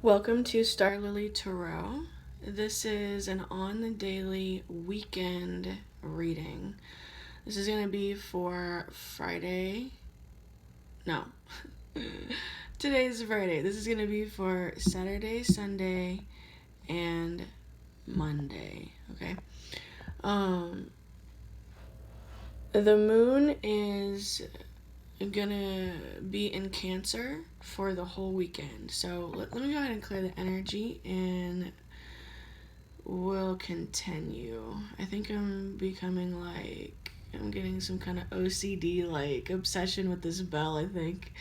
Welcome to starlilytarot. This is an on-the-daily weekend reading. This is going to be for Friday. No. Today's Friday. This is going to be for Saturday, Sunday, and Monday. Okay? The moon is gonna be in Cancer for the whole weekend. So let me go ahead and clear the energy and we'll continue. I think I'm becoming I'm getting some kind of OCD obsession with this bell, I think.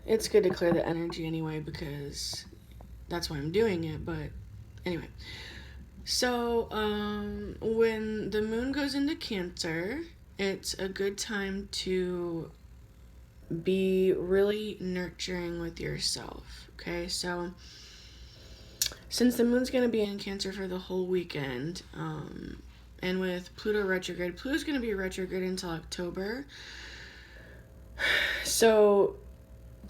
It's good to clear the energy anyway because that's why I'm doing it, but anyway. So, when the moon goes into Cancer, it's a good time to be really nurturing with yourself, okay? So, since the moon's going to be in Cancer for the whole weekend, and with Pluto's going to be retrograde until October. So,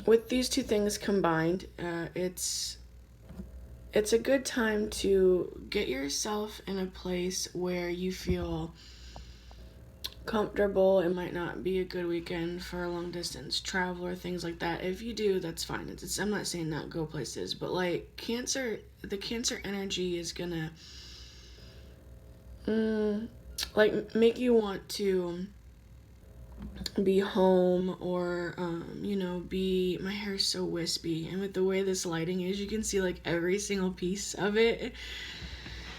with these two things combined, it's a good time to get yourself in a place where you feel comfortable. It might not be a good weekend for long distance travel or things like that. If you do, that's fine. I'm not saying not go places, but the Cancer energy is gonna make you want to be home or my hair's so wispy, and with the way this lighting is, you can see every single piece of it.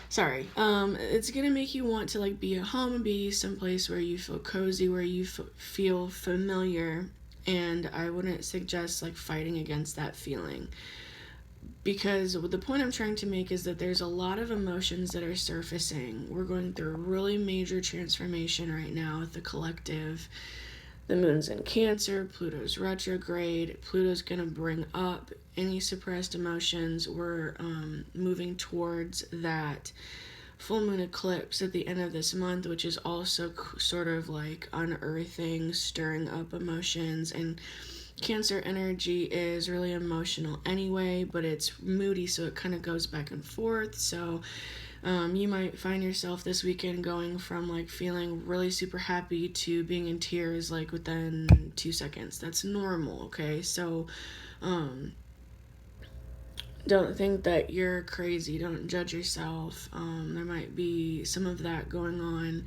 Sorry. It's gonna make you want to be at home and be someplace where you feel cozy, where you feel familiar, and I wouldn't suggest fighting against that feeling, because the point I'm trying to make is that there's a lot of emotions that are surfacing. We're going through a really major transformation right now with the collective. The moon's in Cancer, Pluto's retrograde. Pluto's going to bring up any suppressed emotions. We're moving towards that full moon eclipse at the end of this month, which is also sort of unearthing, stirring up emotions. And Cancer energy is really emotional anyway, but it's moody, so it kind of goes back and forth. So you might find yourself this weekend going from feeling really super happy to being in tears within 2 seconds. That's normal, okay? So don't think that you're crazy. Don't judge yourself. There might be some of that going on.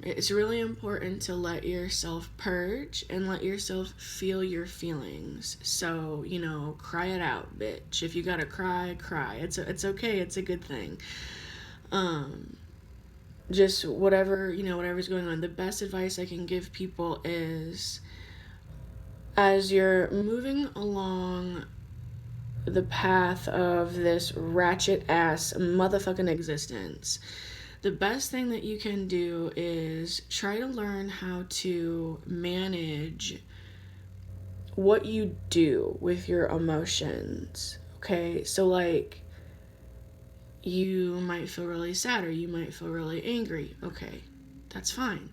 It's really important to let yourself purge and let yourself feel your feelings. So, cry it out, bitch. If you gotta cry, cry. It's okay. It's a good thing. Just whatever's going on. The best advice I can give people is, as you're moving along the path of this ratchet ass motherfucking existence, the best thing that you can do is try to learn how to manage what you do with your emotions, okay? So you might feel really sad or you might feel really angry. Okay, that's fine.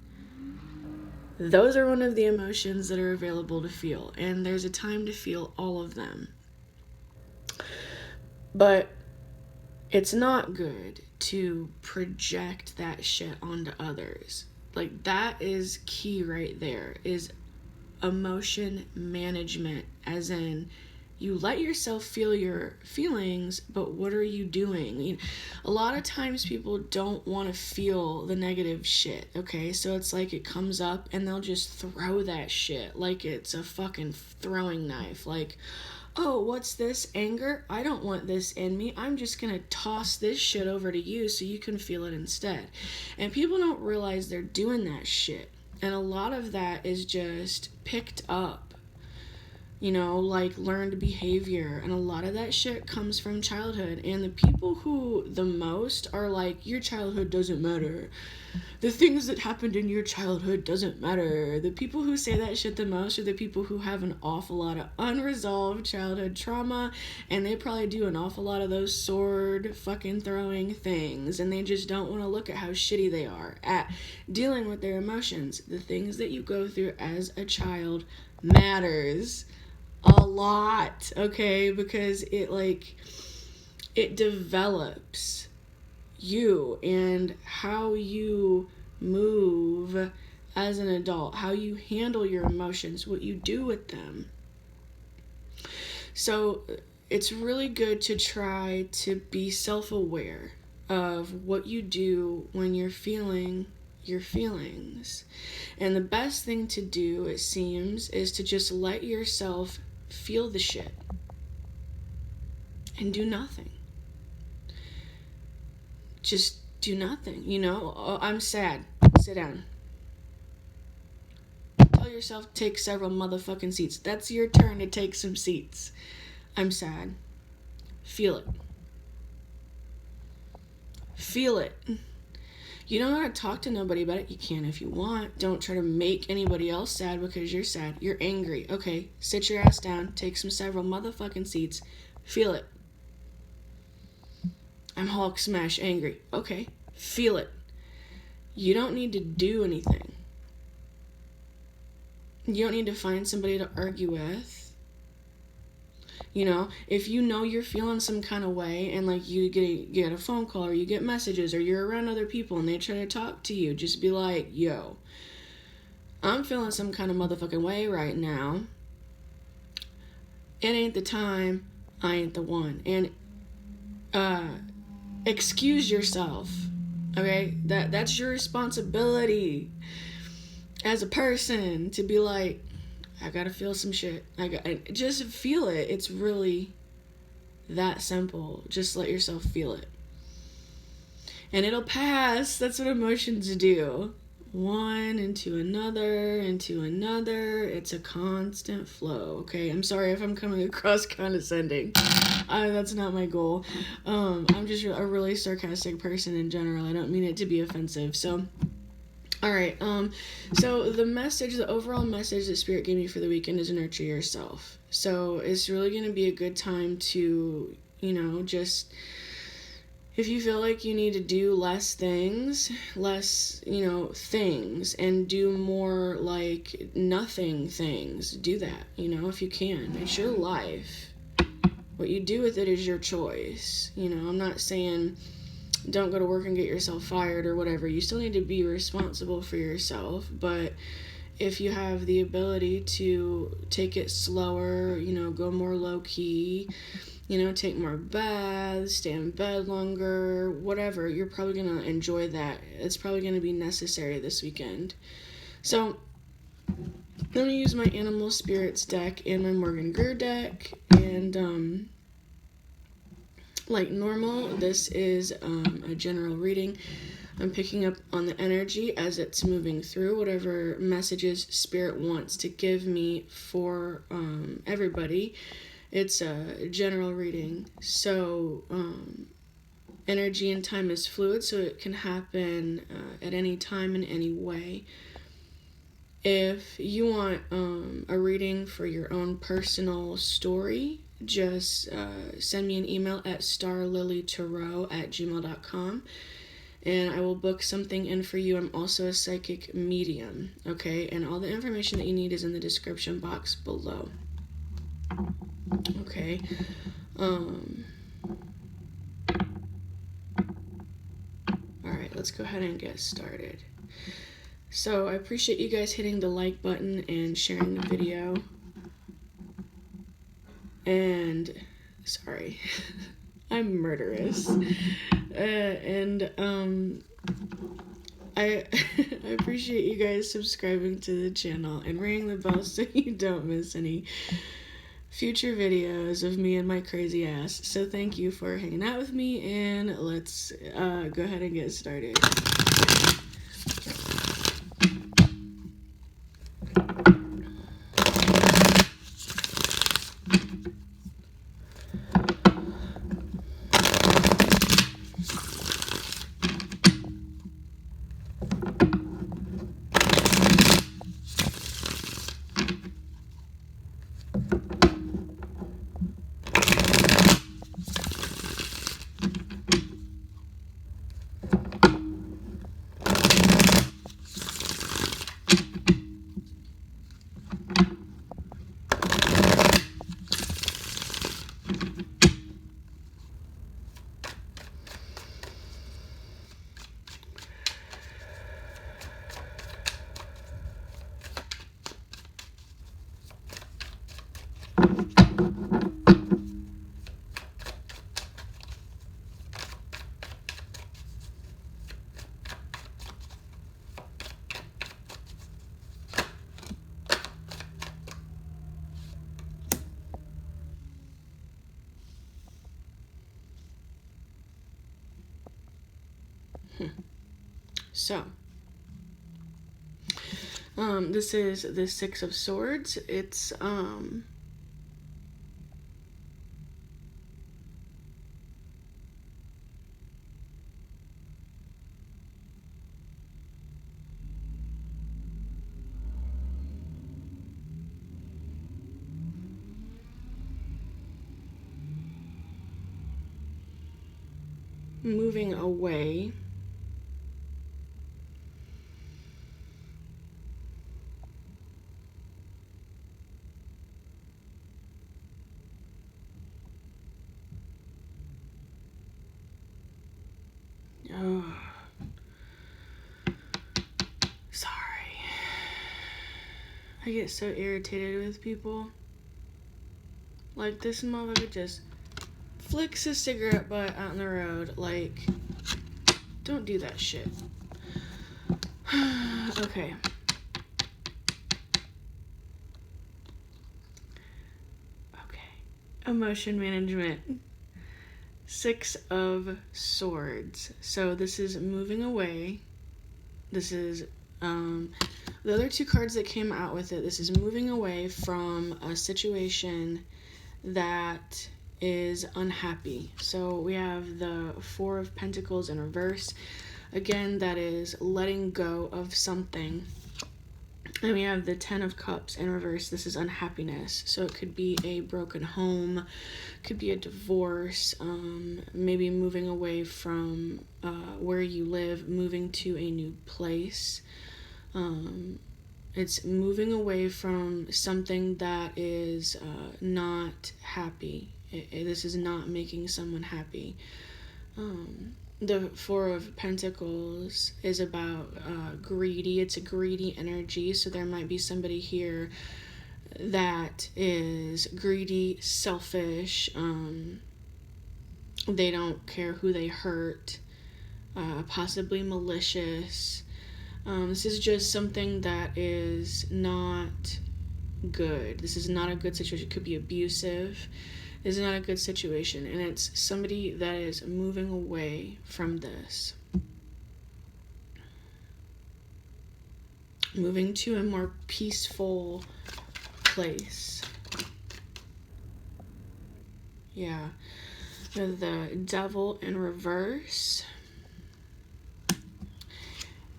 Those are one of the emotions that are available to feel, and there's a time to feel all of them. But it's not good to project that shit onto others. That is key right there, is emotion management, as in you let yourself feel your feelings, but what are you doing? A lot of times people don't want to feel the negative shit, okay? So it's it comes up and they'll just throw that shit like it's a fucking throwing knife. Oh, what's this? Anger? I don't want this in me. I'm just gonna toss this shit over to you so you can feel it instead. And people don't realize they're doing that shit. And a lot of that is just picked up you know, like learned behavior. And a lot of that shit comes from childhood. And the people who the most are like, your childhood doesn't matter. The things that happened in your childhood doesn't matter. The people who say that shit the most are the people who have an awful lot of unresolved childhood trauma, and they probably do an awful lot of those sword fucking throwing things, and they just don't want to look at how shitty they are at dealing with their emotions. The things that you go through as a child matters a lot, okay? Because it develops you and how you move as an adult, how you handle your emotions, what you do with them. So it's really good to try to be self-aware of what you do when you're feeling your feelings. And the best thing to do, it seems, is to just let yourself feel the shit and do nothing. Just do nothing, you know? Oh, I'm sad. Sit down. Tell yourself, take several motherfucking seats. That's your turn to take some seats. I'm sad. Feel it. Feel it. You don't want to talk to nobody about it. You can if you want. Don't try to make anybody else sad because you're sad. You're angry. Okay, sit your ass down. Take some several motherfucking seats. Feel it. I'm Hulk smash angry. Okay, feel it. You don't need to do anything. You don't need to find somebody to argue with. You know, if you know you're feeling some kind of way and like you get a phone call or you get messages or you're around other people and they try to talk to you, just be like, yo, I'm feeling some kind of motherfucking way right now. It ain't the time. I ain't the one. And, excuse yourself, okay? That's your responsibility as a person to be like, I gotta feel some shit. Just feel it. It's really that simple. Just let yourself feel it. And it'll pass. That's what emotions do. One into another, into another. It's a constant flow, okay? I'm sorry if I'm coming across condescending. That's not my goal. I'm just a really sarcastic person in general. I don't mean it to be offensive. So, alright. So the overall message that Spirit gave me for the weekend is nurture yourself. So it's really going to be a good time to, you know, just... If you feel like you need to do less things, and do more like nothing things, do that, you know, if you can. It's your life. What you do with it is your choice. You know, I'm not saying don't go to work and get yourself fired or whatever. You still need to be responsible for yourself, but if you have the ability to take it slower, you know, go more low-key, you know, take more baths, stay in bed longer, whatever, you're probably going to enjoy that. It's probably going to be necessary this weekend. So, I'm going to use my Animal Spirits deck and my Morgan Greer deck, and, like normal, this is a general reading. I'm picking up on the energy as it's moving through, whatever messages Spirit wants to give me for everybody. It's a general reading, so energy and time is fluid, so it can happen at any time in any way. If you want a reading for your own personal story, just send me an email at starlilytarot@gmail.com, and I will book something in for you. I'm also a psychic medium, okay? And all the information that you need is in the description box below. Okay, alright, let's go ahead and get started. So, I appreciate you guys hitting the like button and sharing the video. And, sorry, I'm murderous. I appreciate you guys subscribing to the channel and ringing the bell so you don't miss any future videos of me and my crazy ass. So thank you for hanging out with me, and let's go ahead and get started. So, this is the Six of Swords. It's, moving away. Oh, sorry. I get so irritated with people. Like, this motherfucker just flicks his cigarette butt out in the road. Like, don't do that shit. Okay. Emotion management. Six of Swords. So this is moving away. This is the other two cards that came out with it. This is moving away from a situation that is unhappy. So we have the Four of Pentacles in reverse. Again, that is letting go of something. And we have the Ten of Cups in reverse. This is unhappiness. So it could be a broken home, could be a divorce, maybe moving away from where you live, moving to a new place. It's moving away from something that is not happy. This is not making someone happy. The Four of Pentacles is about greedy. It's a greedy energy, so there might be somebody here that is greedy, selfish. They don't care who they hurt, possibly malicious. This is just something that is not good. This is not a good situation. It could be abusive. This is not a good situation, and it's somebody that is moving away from this. Moving to a more peaceful place. Yeah. The Devil in reverse.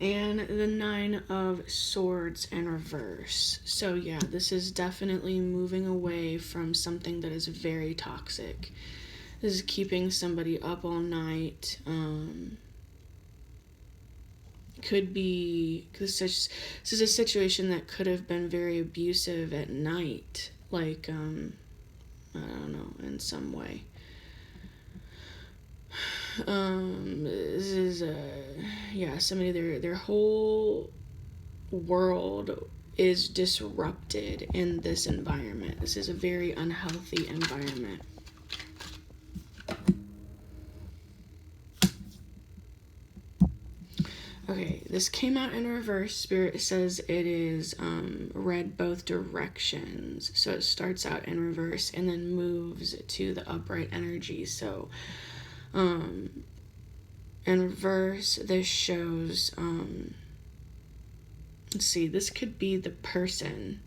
And the Nine of Swords in reverse. So yeah, this is definitely moving away from something that is very toxic. This is keeping somebody up all night. Could be, because this is a situation that could have been very abusive at night. Like, I don't know, in some way. This is somebody, their whole world is disrupted in this environment. This is a very unhealthy environment. Okay, this came out in reverse. Spirit says it is read both directions. So it starts out in reverse and then moves to the upright energy. So in reverse, this shows, let's see, this could be the person.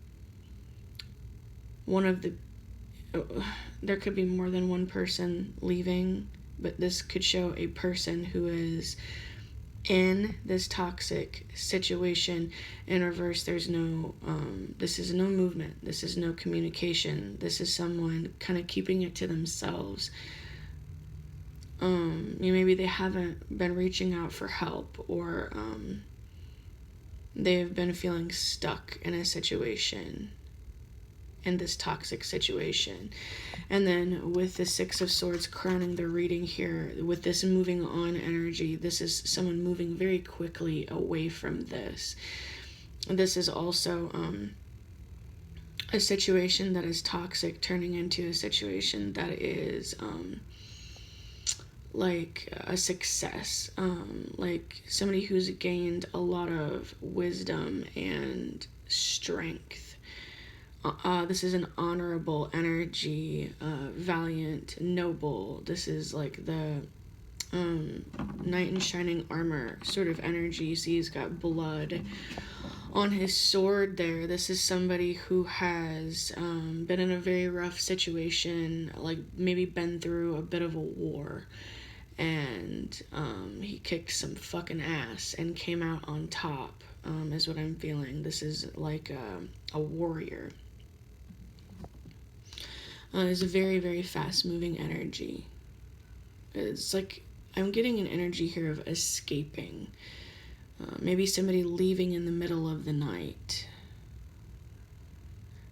There could be more than one person leaving, but this could show a person who is in this toxic situation. In reverse, there's no, this is no movement. This is no communication. This is someone kind of keeping it to themselves. Maybe they haven't been reaching out for help, or they've been feeling stuck in a situation, in this toxic situation. And then with the Six of Swords crowning the reading here, with this moving on energy, this is someone moving very quickly away from this. This is also a situation that is toxic turning into a situation that is like a success, like somebody who's gained a lot of wisdom and strength. This is an honorable energy, valiant, noble. This is like the knight in shining armor sort of energy. You see he's got blood on his sword there. This is somebody who has been in a very rough situation, like maybe been through a bit of a war, and he kicked some fucking ass and came out on top, is what I'm feeling. This is like a warrior. It's a very, very fast-moving energy. It's like I'm getting an energy here of escaping. Maybe somebody leaving in the middle of the night.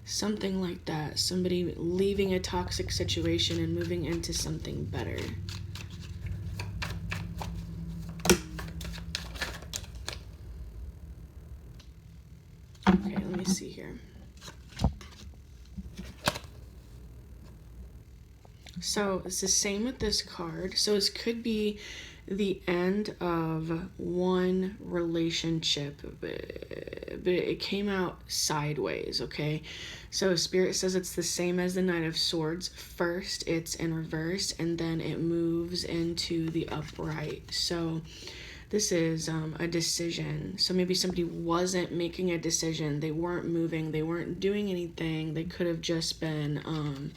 Something like that. Somebody leaving a toxic situation and moving into something better. Okay, let me see here. So it's the same with this card. So this could be the end of one relationship, but it came out sideways, okay? So Spirit says it's the same as the Knight of Swords. First it's in reverse, and then it moves into the upright. So this is a decision. So maybe somebody wasn't making a decision. They weren't moving. They weren't doing anything. They could have just been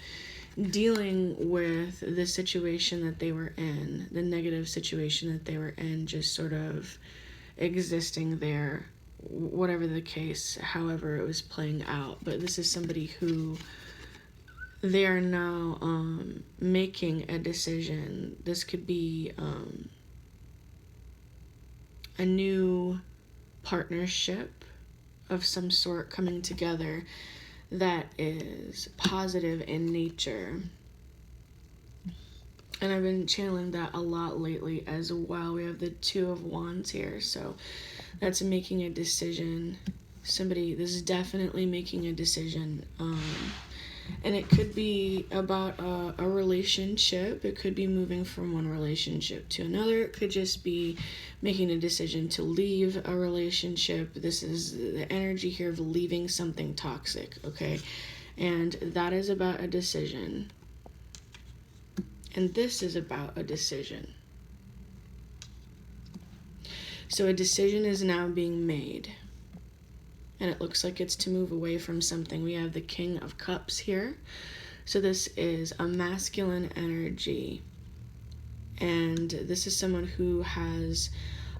dealing with the situation that they were in, the negative situation that they were in, just sort of existing there, whatever the case, however it was playing out. But this is somebody who, they are now making a decision. This could be a new partnership of some sort coming together that is positive in nature. And I've been channeling that a lot lately as well. We have the Two of Wands here, so that's making a decision. Somebody, this is definitely making a decision. And it could be about a relationship. It could be moving from one relationship to another. It could just be making a decision to leave a relationship. This is the energy here of leaving something toxic, okay? And that is about a decision. And this is about a decision. So a decision is now being made. And it looks like it's to move away from something. We have the King of Cups here. So this is a masculine energy. And this is someone who has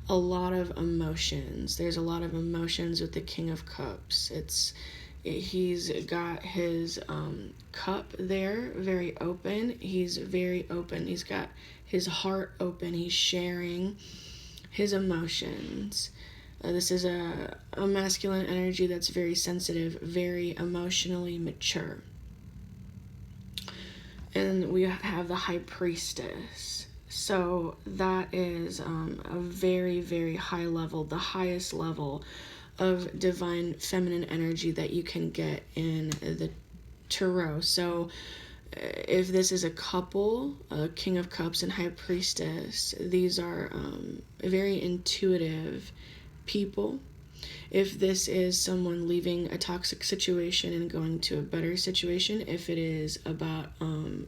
a lot of emotions. There's a lot of emotions with the King of Cups. He's got his cup there, very open. He's very open. He's got his heart open. He's sharing his emotions. This is a masculine energy that's very sensitive, very emotionally mature. And we have the High Priestess. So that is a very, very high level, the highest level of divine feminine energy that you can get in the tarot. So if this is a couple, King of Cups and High Priestess, these are very intuitive people. If this is someone leaving a toxic situation and going to a better situation, if it is about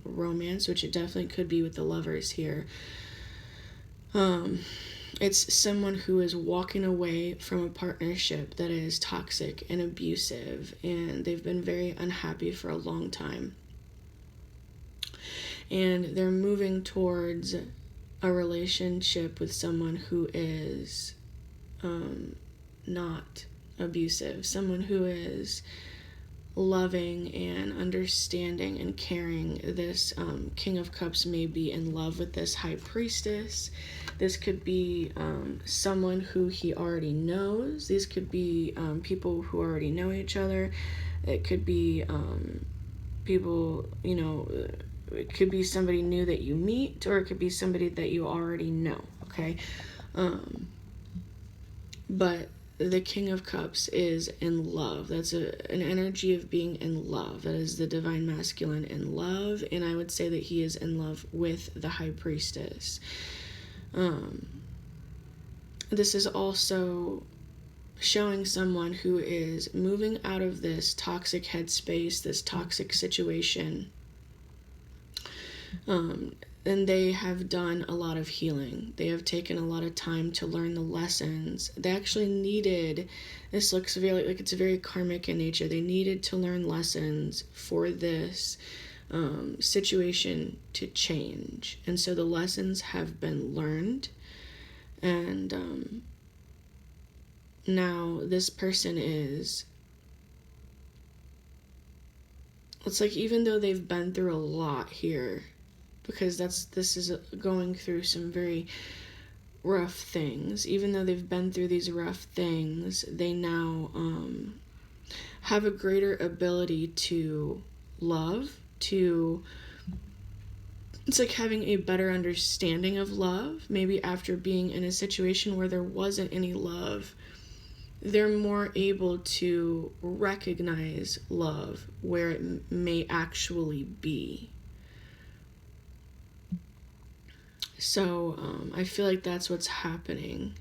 romance, which it definitely could be with the Lovers here, it's someone who is walking away from a partnership that is toxic and abusive, and they've been very unhappy for a long time. And they're moving towards a relationship with someone who is not abusive, someone who is loving and understanding and caring. This King of Cups may be in love with this High Priestess. This could be someone who he already knows. These could be people who already know each other. It could be people, it could be somebody new that you meet, or it could be somebody that you already know, okay? But the King of Cups is in love. That's an energy of being in love. That is the divine masculine in love, and I would say that he is in love with the High Priestess. This is also showing someone who is moving out of this toxic headspace, this toxic situation. and they have done a lot of healing. They have taken a lot of time to learn the lessons. They actually needed, this looks very like it's very karmic in nature. They needed to learn lessons for this situation to change. And so the lessons have been learned. And now this person is, it's like even though they've been through a lot here, because this is going through some very rough things, even though they've been through these rough things, they now have a greater ability to love, to, it's like having a better understanding of love. Maybe after being in a situation where there wasn't any love, they're more able to recognize love where it may actually be. So I feel like that's what's happening.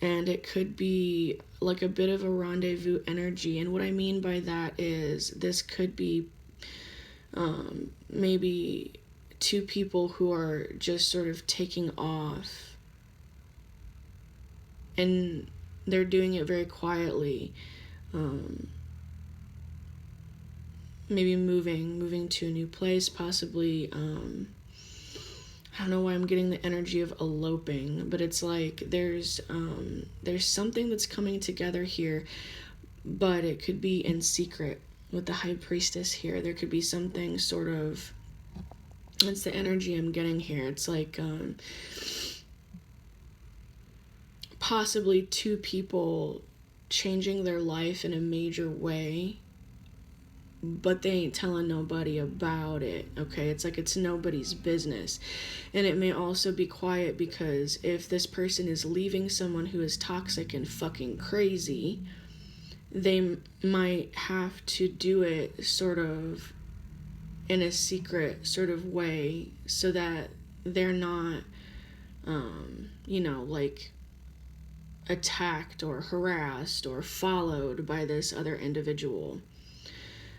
And it could be like a bit of a rendezvous energy. And what I mean by that is this could be maybe two people who are just sort of taking off. And they're doing it very quietly. Maybe moving to a new place, possibly. I don't know why I'm getting the energy of eloping, but it's like there's something that's coming together here, but it could be in secret with the High Priestess here. There could be something sort of, it's the energy I'm getting here. It's like possibly two people changing their life in a major way, but they ain't telling nobody about it, okay? It's like it's nobody's business. And it may also be quiet because if this person is leaving someone who is toxic and fucking crazy, they might have to do it sort of in a secret sort of way so that they're not, like attacked or harassed or followed by this other individual.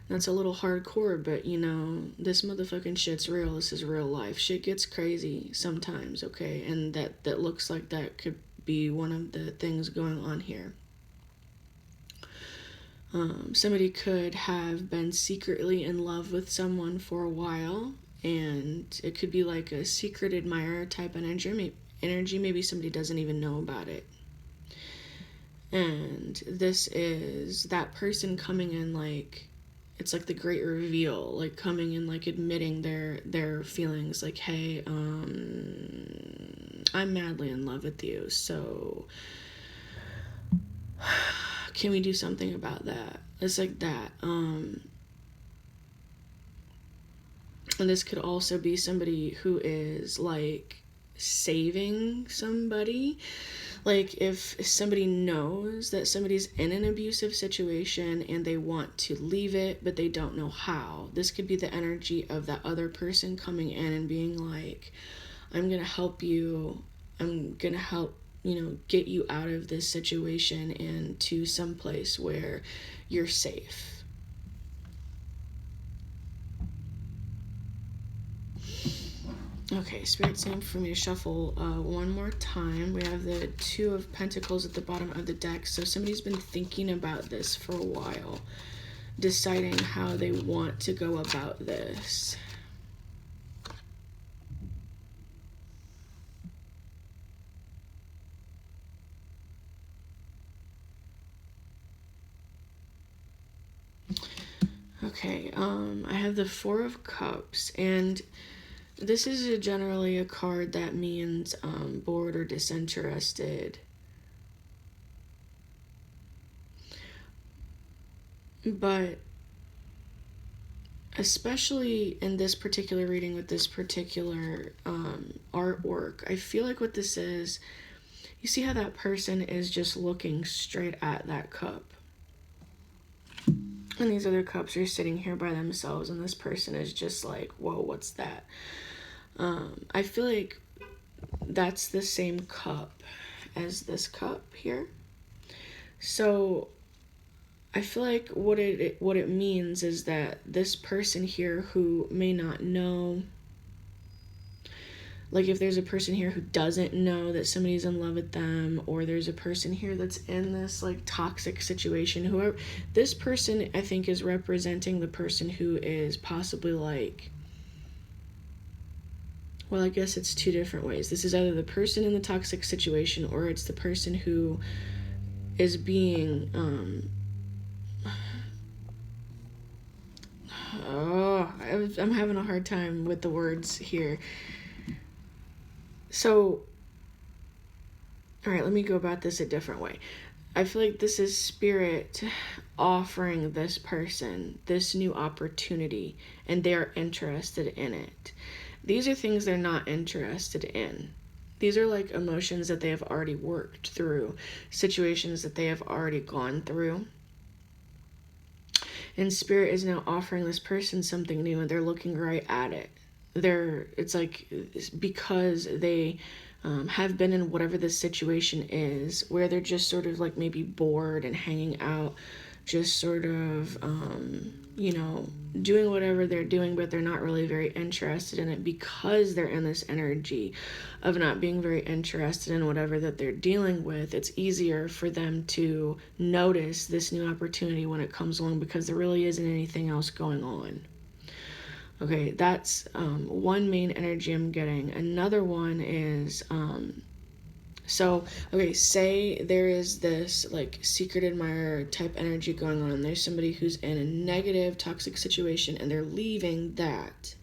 That's a little hardcore, but this motherfucking shit's real. This is real life. Shit gets crazy sometimes, okay? And that looks like that could be one of the things going on here. Somebody could have been secretly in love with someone for a while, and it could be like a secret admirer type energy. Maybe somebody doesn't even know about it. And this is that person coming in like, it's like the great reveal, like coming in, like admitting their feelings, like, hey, I'm madly in love with you, so can we do something about that? It's like that. And this could also be somebody who is like saving somebody. Like if somebody knows that somebody's in an abusive situation and they want to leave it, but they don't know how. This could be the energy of that other person coming in and being like, I'm going to help you. I'm going to help, get you out of this situation and to some place where you're safe. Okay, Spirit's name for me to shuffle one more time. We have the Two of Pentacles at the bottom of the deck. So somebody's been thinking about this for a while, deciding how they want to go about this. Okay, I have the Four of Cups, and this is generally a card that means bored or disinterested. But especially in this particular reading with this particular artwork, I feel like what this is, you see how that person is just looking straight at that cup. And these other cups are sitting here by themselves, and this person is just like, whoa, what's that? I feel like that's the same cup as this cup here. So I feel like what it means is that this person here who may not know like if there's a person here who doesn't know that somebody's in love with them, or there's a person here that's in this like toxic situation, whoever, this person I think is representing the person who is possibly like, well, I guess it's two different ways. This is either the person in the toxic situation, or it's the person who is being I'm having a hard time with the words here. So, all right, let me go about this a different way. I feel like this is spirit offering this person this new opportunity, and they're interested in it. These are things they're not interested in. These are like emotions that they have already worked through, situations that they have already gone through. And spirit is now offering this person something new, and they're looking right at it. It's like, because they have been in whatever the situation is, where they're just sort of like maybe bored and hanging out, just sort of, doing whatever they're doing, but they're not really very interested in it, because they're in this energy of not being very interested in whatever that they're dealing with. It's easier for them to notice this new opportunity when it comes along, because there really isn't anything else going on. Okay, that's one main energy I'm getting. Another one is, say there is this like secret admirer type energy going on. There's somebody who's in a negative, toxic situation, and they're leaving that.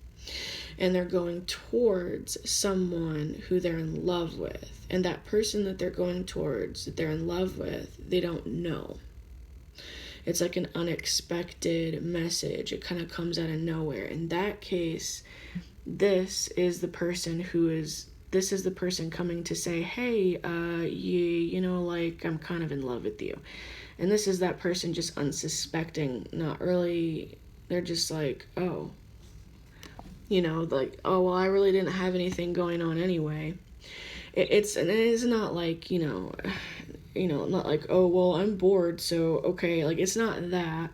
And they're going towards someone who they're in love with. And that person that they're going towards, that they're in love with, they don't know. It's like an unexpected message. It kind of comes out of nowhere. In that case, this is the person coming to say, hey, I'm kind of in love with you. And this is that person just unsuspecting, not really, they're just like, oh, well, I really didn't have anything going on anyway. It's not like, not like, oh, well, I'm bored, so okay, like, it's not that.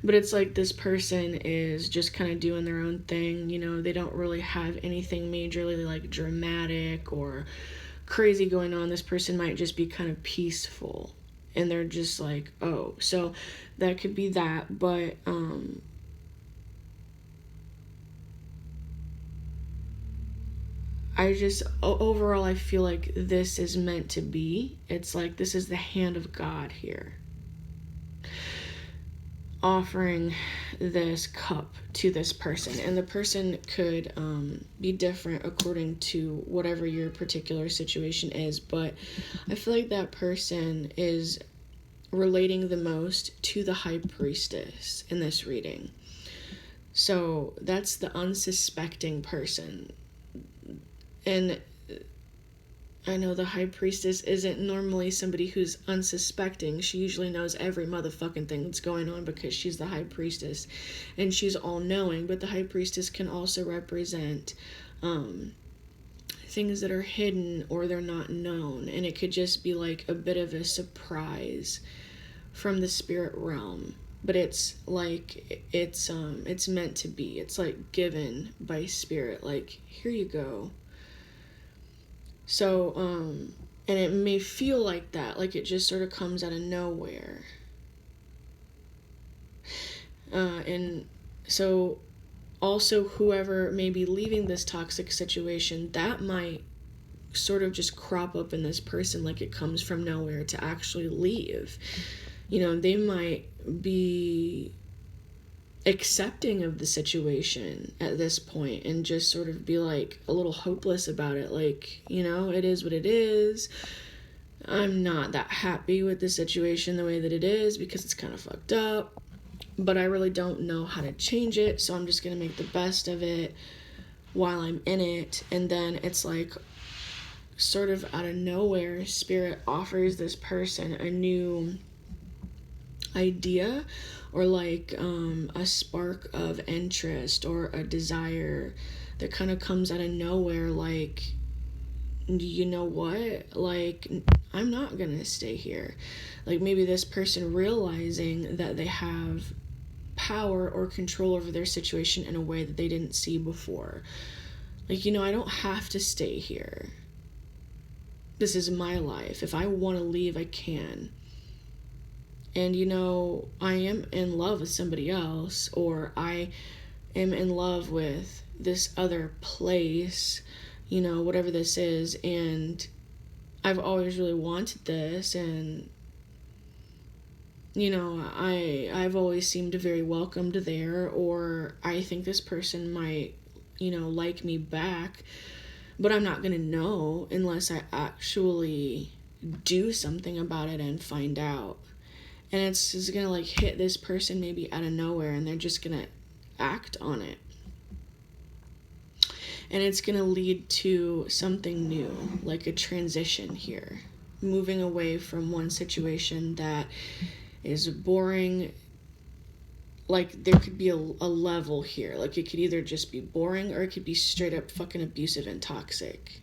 But it's like this person is just kind of doing their own thing, they don't really have anything majorly like dramatic or crazy going on. This person might just be kind of peaceful, and they're just like, oh, so that could be that. But overall, I feel like this is meant to be. It's like this is the hand of God here, offering this cup to this person. And the person could be different according to whatever your particular situation is. But I feel like that person is relating the most to the High Priestess in this reading. So that's the unsuspecting person. And I know the High Priestess isn't normally somebody who's unsuspecting. She usually knows every motherfucking thing that's going on, because she's the High Priestess and she's all-knowing. But the High Priestess can also represent things that are hidden or they're not known, and it could just be like a bit of a surprise from the spirit realm. But it's like it's meant to be. It's like given by spirit, like, here you go. So, and it may feel like that, like it just sort of comes out of nowhere. And so also whoever may be leaving this toxic situation, that might sort of just crop up in this person like it comes from nowhere to actually leave. They might be accepting of the situation at this point and just sort of be like a little hopeless about it, like, it is what it is. I'm not that happy with the situation the way that it is, because it's kind of fucked up, but I really don't know how to change it, so I'm just gonna make the best of it while I'm in it. And then it's like sort of out of nowhere, spirit offers this person a new idea, or like a spark of interest or a desire that kind of comes out of nowhere, like, you know what, like, I'm not gonna stay here. Like, maybe this person realizing that they have power or control over their situation in a way that they didn't see before. Like, you know, I don't have to stay here. This is my life. If I want to leave, I can. And, you know, I am in love with somebody else, or I am in love with this other place, you know, whatever this is, and I've always really wanted this, and, you know, I've always seemed very welcomed there, or I think this person might, you know, like me back, but I'm not going to know unless I actually do something about it and find out. And it's just going to, like, hit this person maybe out of nowhere, and they're just going to act on it. And it's going to lead to something new, like a transition here. Moving away from one situation that is boring. Like, there could be a level here. Like, it could either just be boring, or it could be straight up fucking abusive and toxic.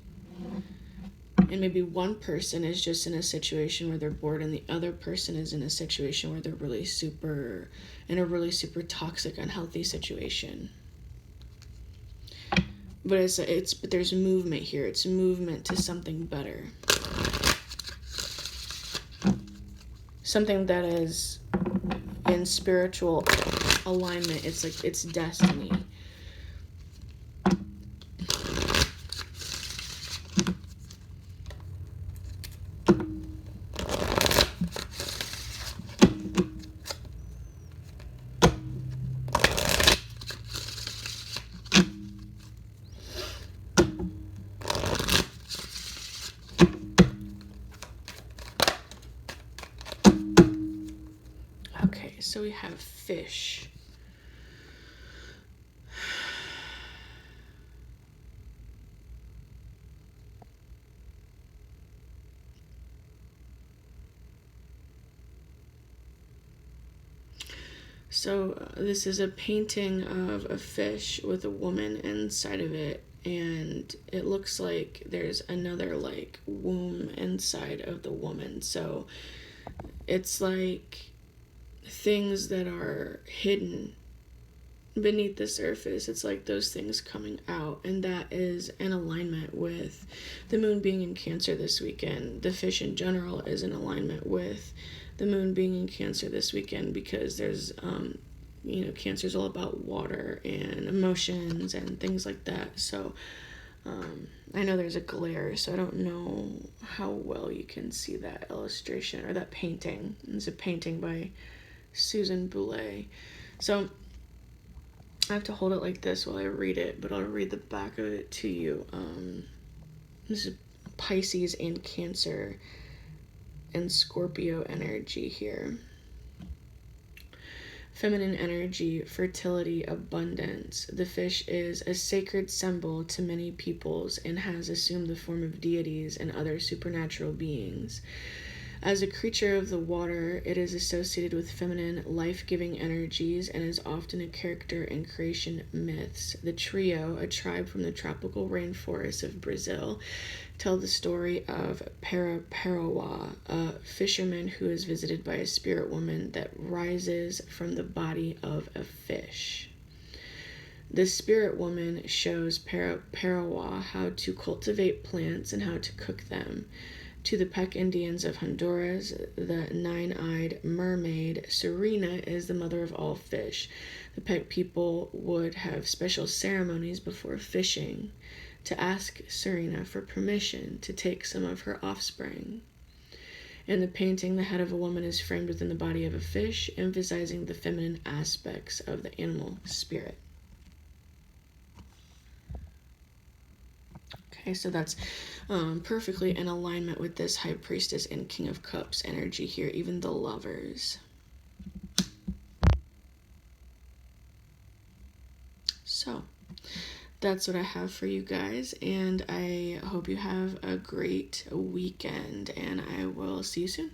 And maybe one person is just in a situation where they're bored, and the other person is in a situation where they're in a really super toxic, unhealthy situation. But but there's movement here. It's movement to something better. Something that is in spiritual alignment. It's like, it's destiny. So we have fish. So this is a painting of a fish with a woman inside of it, and it looks like there's another, like, womb inside of the woman. So it's like things that are hidden beneath the surface. It's like those things coming out, and that is in alignment with the moon being in Cancer this weekend. The fish in general is in alignment with the moon being in Cancer this weekend, because there's you know, Cancer is all about water and emotions and things like that. So I know there's a glare, so I don't know how well you can see that illustration or that painting. It's a painting by Susan Boulay. So I have to hold it like this while I read it, but I'll read the back of it to you. This is Pisces and Cancer and Scorpio energy here. Feminine energy, fertility, abundance. The fish is a sacred symbol to many peoples and has assumed the form of deities and other supernatural beings. As a creature of the water, it is associated with feminine, life-giving energies and is often a character in creation myths. The trio, a tribe from the tropical rainforests of Brazil, tell the story of Parawa, a fisherman who is visited by a spirit woman that rises from the body of a fish. The spirit woman shows Parawa how to cultivate plants and how to cook them. To the Peck Indians of Honduras, the nine-eyed mermaid Serena is the mother of all fish. The Peck people would have special ceremonies before fishing to ask Serena for permission to take some of her offspring. In the painting, the head of a woman is framed within the body of a fish, emphasizing the feminine aspects of the animal spirit. Okay, so that's perfectly in alignment with this High Priestess and King of Cups energy here, even the Lovers. So that's what I have for you guys, and I hope you have a great weekend, and I will see you soon.